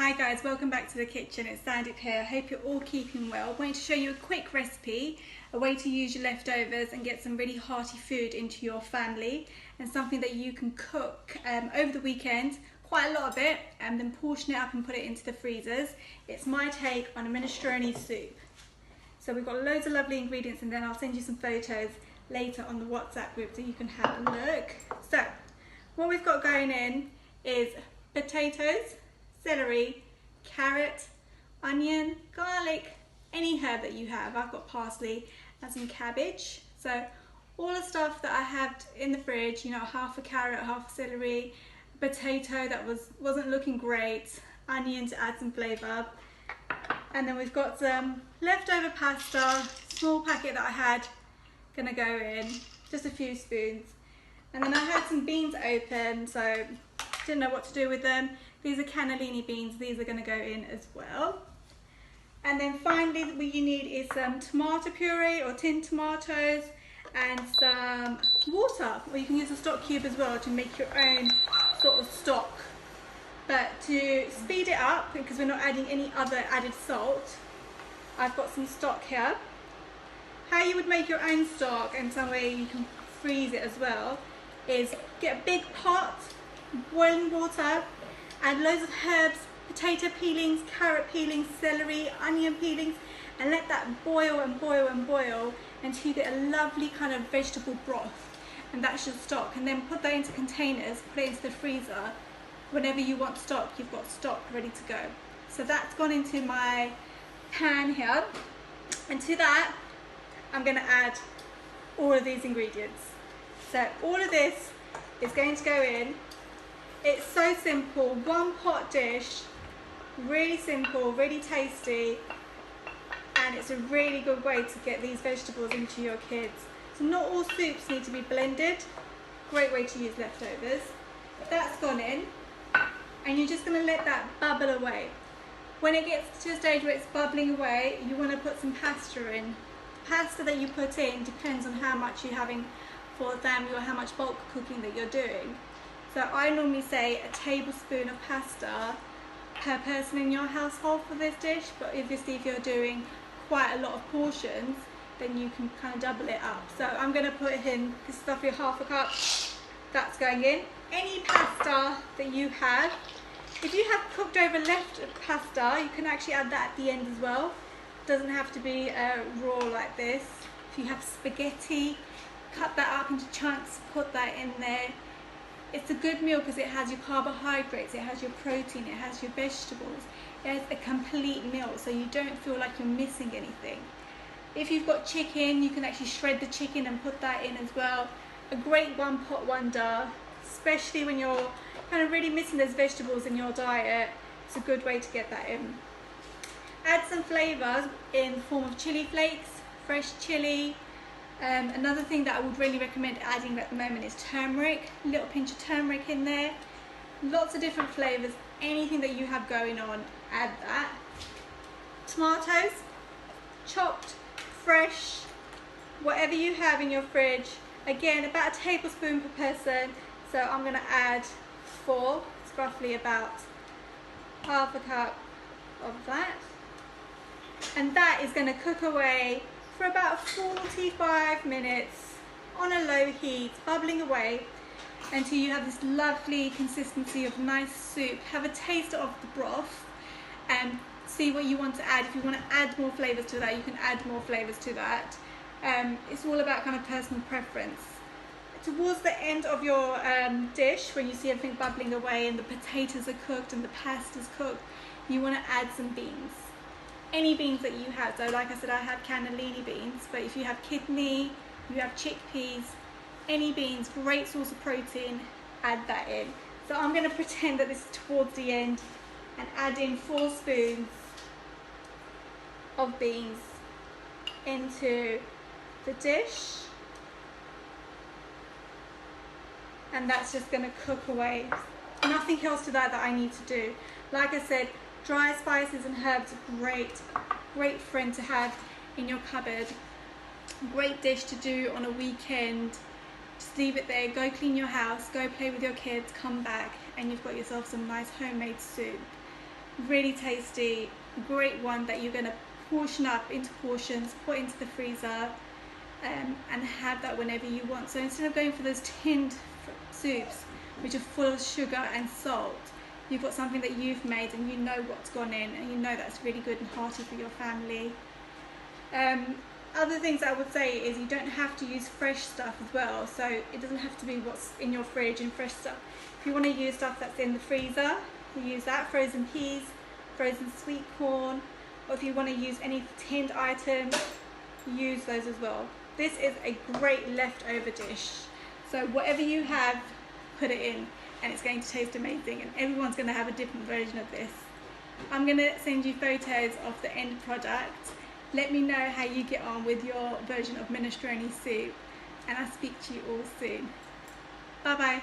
Hi guys, welcome back to the kitchen. It's Sandy here. I hope you're all keeping well. I wanted to show you a quick recipe, a way to use your leftovers and get some really hearty food into your family, and something that you can cook over the weekend, quite a lot of it, and then portion it up and put it into the freezers. It's my take on a minestrone soup. So we've got loads of lovely ingredients, and then I'll send you some photos later on the WhatsApp group so you can have a look. So what we've got going in is potatoes, celery, carrot, onion, garlic, any herb that you have. I've got parsley and some cabbage. So all the stuff that I had in the fridge, you know, half a carrot, half a celery, potato that wasn't looking great, onion to add some flavour. And then we've got some leftover pasta, small packet that I had, gonna go in, just a few spoons. And then I had some beans open, so didn't know what to do with them. These are cannellini beans, these are going to go in as well. And then finally what you need is some tomato puree or tinned tomatoes and some water, or you can use a stock cube as well to make your own sort of stock. But to speed it up, because we're not adding any other added salt, I've got some stock here. How you would make your own stock, and some way you can freeze it as well, is get a big pot, boiling water, add loads of herbs, potato peelings, carrot peelings, celery, onion peelings, and let that boil and boil and boil until you get a lovely kind of vegetable broth, and that's your stock. And then put that into containers, put it into the freezer. Whenever you want stock, you've got stock ready to go. So that's gone into my pan here, and to that I'm going to add all of these ingredients. So all of this is going to go in. It's so simple, one pot dish, really simple, really tasty, and it's a really good way to get these vegetables into your kids. So not all soups need to be blended, great way to use leftovers. That's gone in, and you're just going to let that bubble away. When it gets to a stage where it's bubbling away, you want to put some pasta in. The pasta that you put in depends on how much you're having for the family or how much bulk cooking that you're doing. So I normally say a tablespoon of pasta per person in your household for this dish, but obviously if you're doing quite a lot of portions, then you can kind of double it up. So I'm going to put in, this is roughly half a cup, that's going in. Any pasta that you have, if you have cooked over left pasta, you can actually add that at the end as well. It doesn't have to be raw like this. If you have spaghetti, cut that up into chunks, put that in there. It's a good meal because it has your carbohydrates, it has your protein, it has your vegetables. It has a complete meal, so you don't feel like you're missing anything. If you've got chicken, you can actually shred the chicken and put that in as well. A great one pot wonder, especially when you're kind of really missing those vegetables in your diet. It's a good way to get that in. Add some flavours in the form of chili flakes, fresh chili. Another thing that I would really recommend adding at the moment is turmeric, a little pinch of turmeric in there. Lots of different flavours, anything that you have going on, add that. Tomatoes, chopped, fresh, whatever you have in your fridge. Again, about a tablespoon per person, so I'm going to add 4, it's roughly about half a cup of that. And that is going to cook away for about 45 minutes on a low heat, bubbling away until you have this lovely consistency of nice soup. Have a taste of the broth and see what you want to add. If you want to add more flavours to that, you can add more flavours to that. It's all about kind of personal preference. Towards the end of your dish, when you see everything bubbling away and the potatoes are cooked and the pasta's cooked, you want to add some beans. Any beans that you have. So like I said, I had cannellini beans, but if you have kidney, you have chickpeas, any beans, great source of protein, add that in. So I'm going to pretend that this is towards the end and add in 4 spoons of beans into the dish, and that's just going to cook away. Nothing else to that I need to do. Like I said, dry spices and herbs are great friend to have in your cupboard. Great dish to do on a weekend. Just leave it there, go clean your house, go play with your kids, come back, and you've got yourself some nice homemade soup. really tasty, great one that you're going to portion up into portions, put into the freezer, and have that whenever you want. So instead of going for those tinned soups which are full of sugar and salt, you've got something that you've made and you know what's gone in, and you know that's really good and hearty for your family. Other things I would say is you don't have to use fresh stuff as well, so it doesn't have to be what's in your fridge and fresh stuff. If you want to use stuff that's in the freezer, you use that, frozen peas, frozen sweet corn, or if you want to use any tinned items, use those as well. This is a great leftover dish, so whatever you have, put it in and it's going to taste amazing, and everyone's going to have a different version of this. I'm going to send you photos of the end product. Let me know how you get on with your version of minestrone soup, and I'll speak to you all soon. Bye bye.